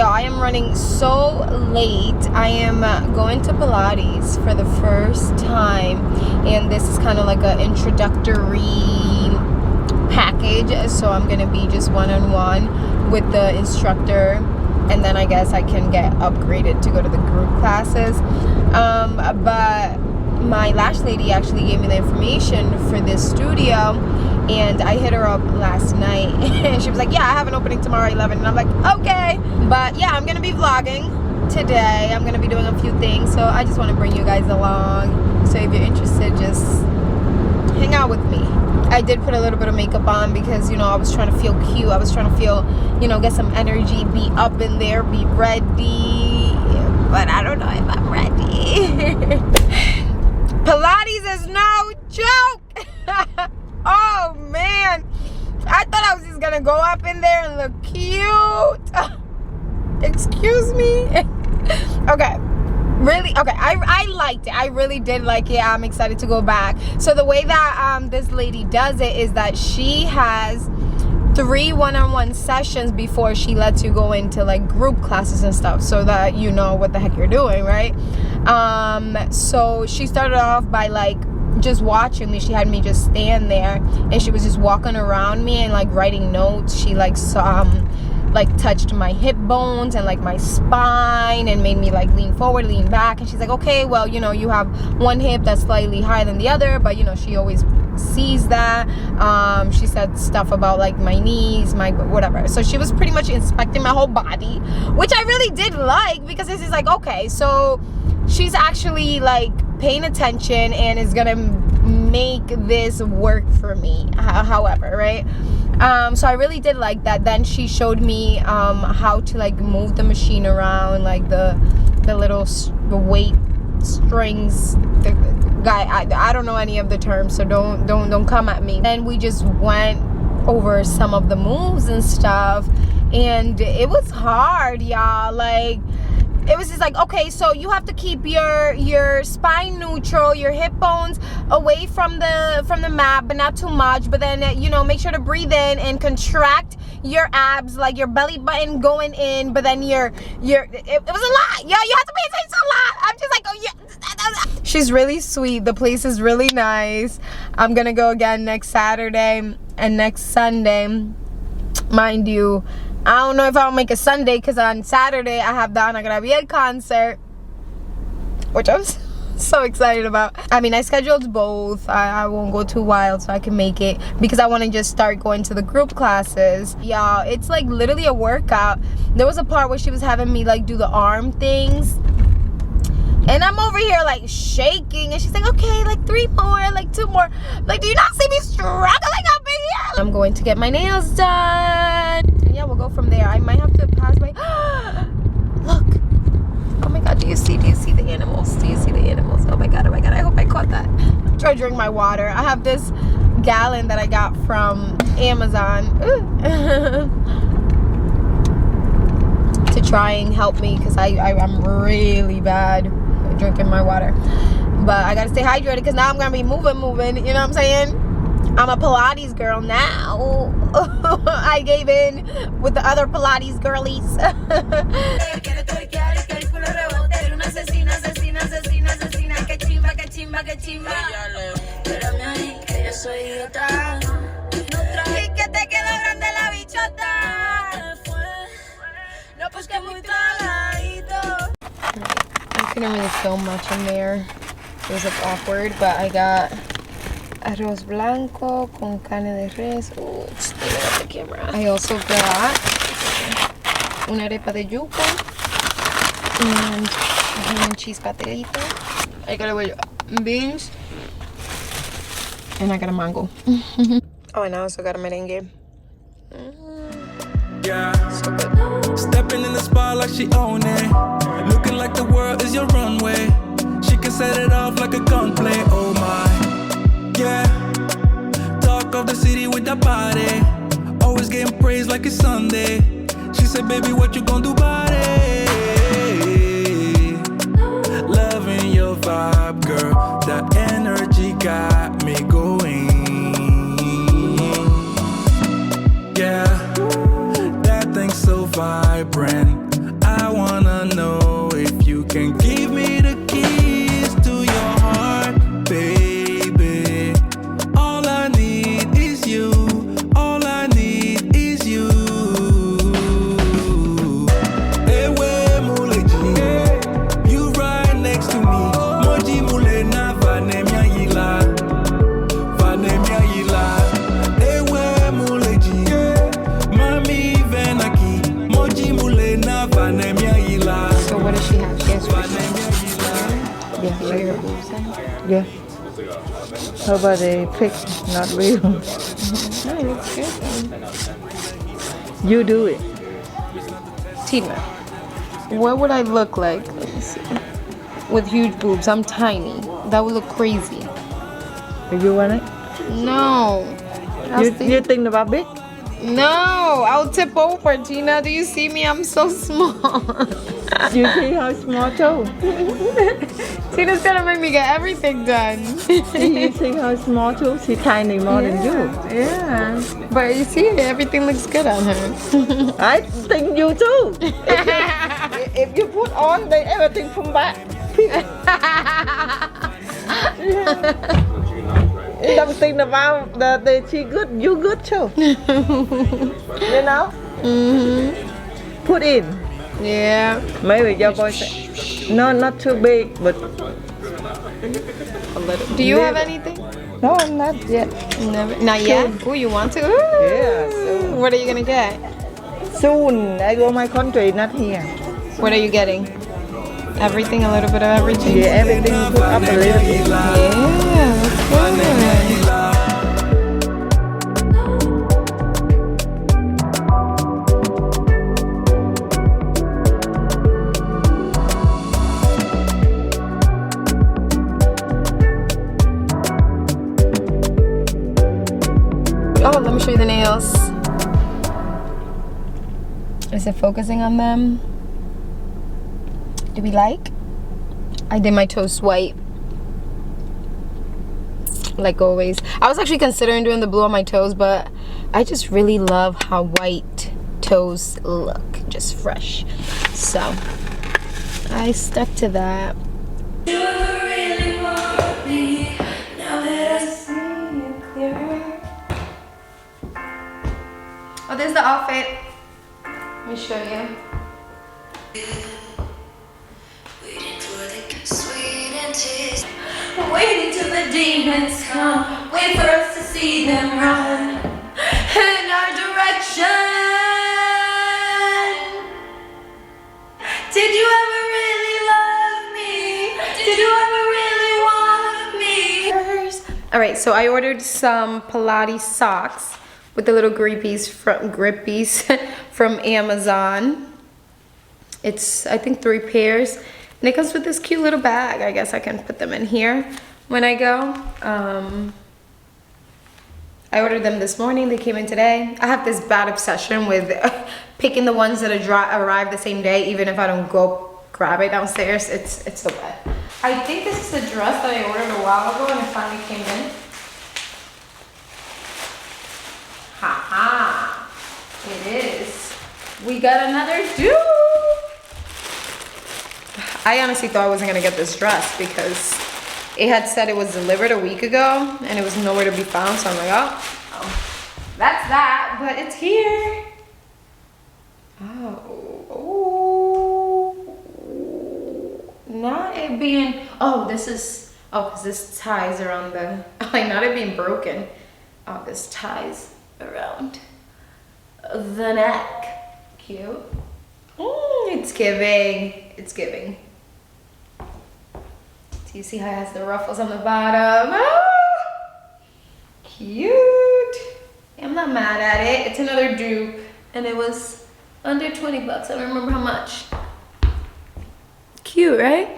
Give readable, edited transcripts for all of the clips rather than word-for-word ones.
Yeah, I am running so late. I am going to Pilates for the first time, and this is kind of like an introductory package, so I'm gonna be just one-on-one with the instructor, and then I guess I can get upgraded to go to the group classes. But my lash lady actually gave me the information for this studio, and I hit her up last night and she was like, yeah, I have an opening tomorrow at 11, and I'm like, okay. But yeah, I'm gonna be vlogging today. I'm gonna be doing a few things, so I just want to bring you guys along. So if you're interested, just hang out with me. I did put a little bit of makeup on because, you know, I was trying to feel cute. I was trying to feel, you know, get some energy, be up in there, be ready. But I don't know if I'm ready. Pilates is no joke. Oh man, I thought I was just gonna go up in there and look cute. Excuse me. Okay, really, okay, I liked it. I really did like it. I'm excited to go back. So the way that this lady does it is that she has 3 one-on-one sessions before she lets you go into like group classes and stuff, so that you know what the heck you're doing, right? So she started off by like just watching me. She had me just stand there, and she was just walking around me and like writing notes. She like touched my hip bones and like my spine and made me like lean forward, lean back, and she's like, okay, well, you know, you have one hip that's slightly higher than the other, but you know, she always sees that. She said stuff about like my knees, my whatever. So she was pretty much inspecting my whole body, which I really did like, because this is like, okay, so she's actually like paying attention and is gonna make this work for me, however, right? So I really did like that. Then she showed me how to like move the machine around, like the little weight strings. The guy, I don't know any of the terms, so don't come at me. And we just went over some of the moves and stuff, and it was hard, y'all. Like, it was just like, okay, so you have to keep your spine neutral, your hip bones away from the mat, but not too much. But then, you know, make sure to breathe in and contract your abs, like your belly button going in. But then it was a lot. Yeah, you have to pay attention a lot. I'm just like, oh yeah. She's really sweet. The place is really nice. I'm gonna go again next Saturday and next Sunday, mind you. I don't know if I'll make a Sunday, because on Saturday I have the Ana Gabriel concert, which I'm so excited about. I mean, I scheduled both. I won't go too wild so I can make it, because I want to just start going to the group classes. Y'all, it's like literally a workout. There was a part where she was having me like do the arm things, and I'm over here like shaking, and she's like, okay, like 3 more, like 2 more. Like, do you not see me struggling up in here? I'm going to get my nails done. And yeah, we'll go from there. I might have to pass by. Look. Oh my God, do you see the animals? Do you see the animals? Oh my God, I hope I caught that. I'm trying to drink my water. I have this gallon that I got from Amazon to try and help me, because I'm really bad at drinking my water. But I gotta stay hydrated, because now I'm gonna be moving, you know what I'm saying? I'm a Pilates girl now. I gave in with the other Pilates girlies. I couldn't really film much in there. It was like awkward, but I got arroz blanco con carne de res. Oh, it's staying at the camera. I also got una arepa de yuca and ham and cheese pastelito. I got beans, and I got a mango. Oh, and I also got a merengue. Yeah. So good. Stepping in the spot like she own it. Looking like the world is your runway. She can set it off like a gunplay. Oh my, yeah. Talk of the city with that body. Always getting praised like it's Sunday. She said, baby, what you gonna do about it? Loving your vibe, girl. That energy got me going. Yeah, that thing's so vibrant. Yeah. How about a pig? Not real. No, it looks good. You do it. Tina, what would I look like? Let me see. With huge boobs. I'm tiny. That would look crazy. You want it? No. You think about big? No, I'll tip over, Tina. Do you see me? I'm so small. You see how small too? Tina's gonna make me get everything done. You see how small too? She's tiny more than you. Yeah. But you see, everything looks good on her. I think you too. If you put on, then everything from back. Don't think about the she good, you good too. You know? Put in. Yeah. Maybe your boy say, no, not too big, but A little. Do you have anything? no, not yet. Never. Not yet? Oh, you want to? Yeah, soon. What are you gonna get? Soon, I go my country, not here. What are you getting? Everything, a little bit of everything? Yeah, everything put up a little bit. Yeah, that's good. Oh, let me show you the nails. Is it focusing on them? Do we like? I did my toes white. Like always. I was actually considering doing the blue on my toes, but I just really love how white toes look. Just fresh. So, I stuck to that. Do you really want me now that I see you clearer? Oh, there's the outfit. Let me show you. Waiting till the demons come, wait for us to see them run in our direction. Did you ever really love me? Did you ever really want me? Alright, so I ordered some Pilates socks with the little grippies from Amazon. It's, I think, 3 pairs. And it comes with this cute little bag. I guess I can put them in here when I go. I ordered them this morning. They came in today. I have this bad obsession with picking the ones that arrive the same day, even if I don't go grab it downstairs. It's so bad. I think this is a dress that I ordered a while ago and it finally came in. Haha. It is. We got another dupe. I honestly thought I wasn't gonna get this dress because it had said it was delivered a week ago and it was nowhere to be found. So I'm like, oh, that's that, but it's here. Oh, not it being, oh, this is, oh, because this ties around the, like not it being broken. Oh, this ties around the neck. Cute. It's giving. It's giving. Do you see how it has the ruffles on the bottom? Oh, cute. I'm not mad at it. It's another dupe. And it was under 20 bucks. I don't remember how much. Cute, right?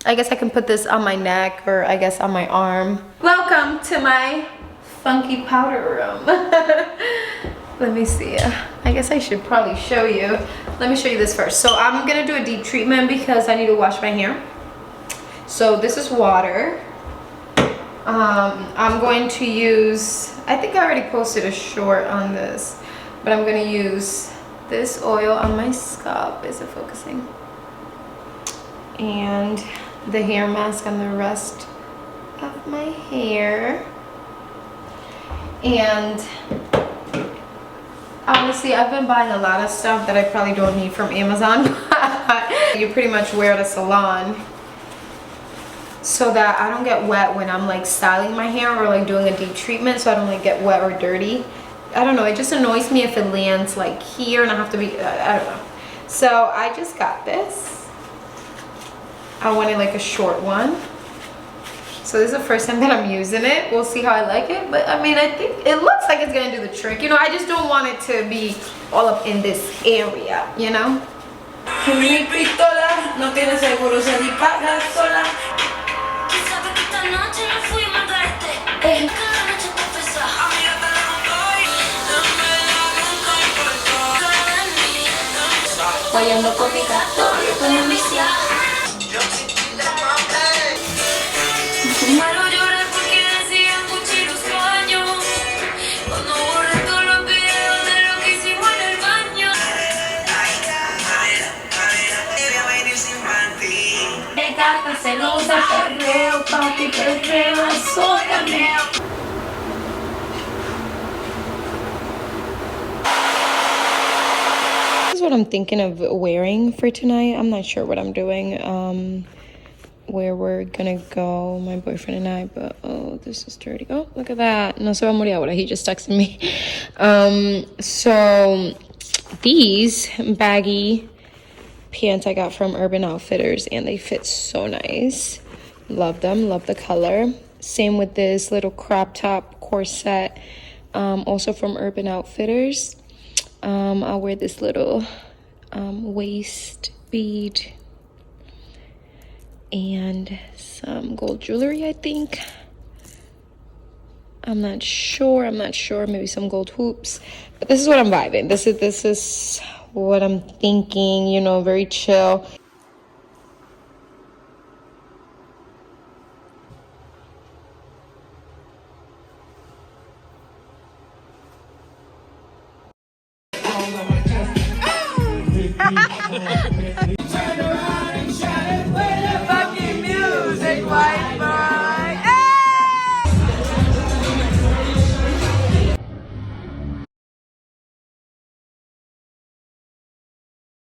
I guess I can put this on my neck or I guess on my arm. Welcome to my funky powder room. Let me see. I guess I should probably show you. Let me show you this first. So I'm gonna do a deep treatment because I need to wash my hair. So this is water. I'm going to use, I think I already posted a short on this, but I'm gonna use this oil on my scalp. Is it focusing? And the hair mask on the rest of my hair. And honestly, I've been buying a lot of stuff that I probably don't need from Amazon. You pretty much wear at a salon so that I don't get wet when I'm like styling my hair or like doing a deep treatment, so I don't like get wet or dirty. I don't know, it just annoys me if it lands like here and I have to be, I don't know. So I just got this. I wanted like a short one. So this is the first time that I'm using it. We'll see how I like it. But I mean, I think it looks like it's gonna do the trick. You know, I just don't want it to be all up in this area, you know? Mi pistola no tiene seguro, se dispara sola. Quizás que esta noche no fuimos al garete. Cada noche te pesa. Guayando con mi gato, estoy en misión. Muero llorar porque decían cuchillos sueños. Cuando borré todos los videos de lo que hicimos en el baño. De gata celosa, perreo, papi, perreo, azótame. This is what I'm thinking of wearing for tonight. I'm not sure what I'm doing. Where we're gonna go, my boyfriend and I, but oh, this is dirty. Oh, look at that. No se va a morir ahora. He just texted me. So these baggy pants I got from Urban Outfitters, and they fit so nice. Love them. Love the color. Same with this little crop top corset, also from Urban Outfitters. I'll wear this little waist bead and some gold jewelry, I think. I'm not sure. Maybe some gold hoops. But this is what I'm vibing. This is what I'm thinking, you know, very chill.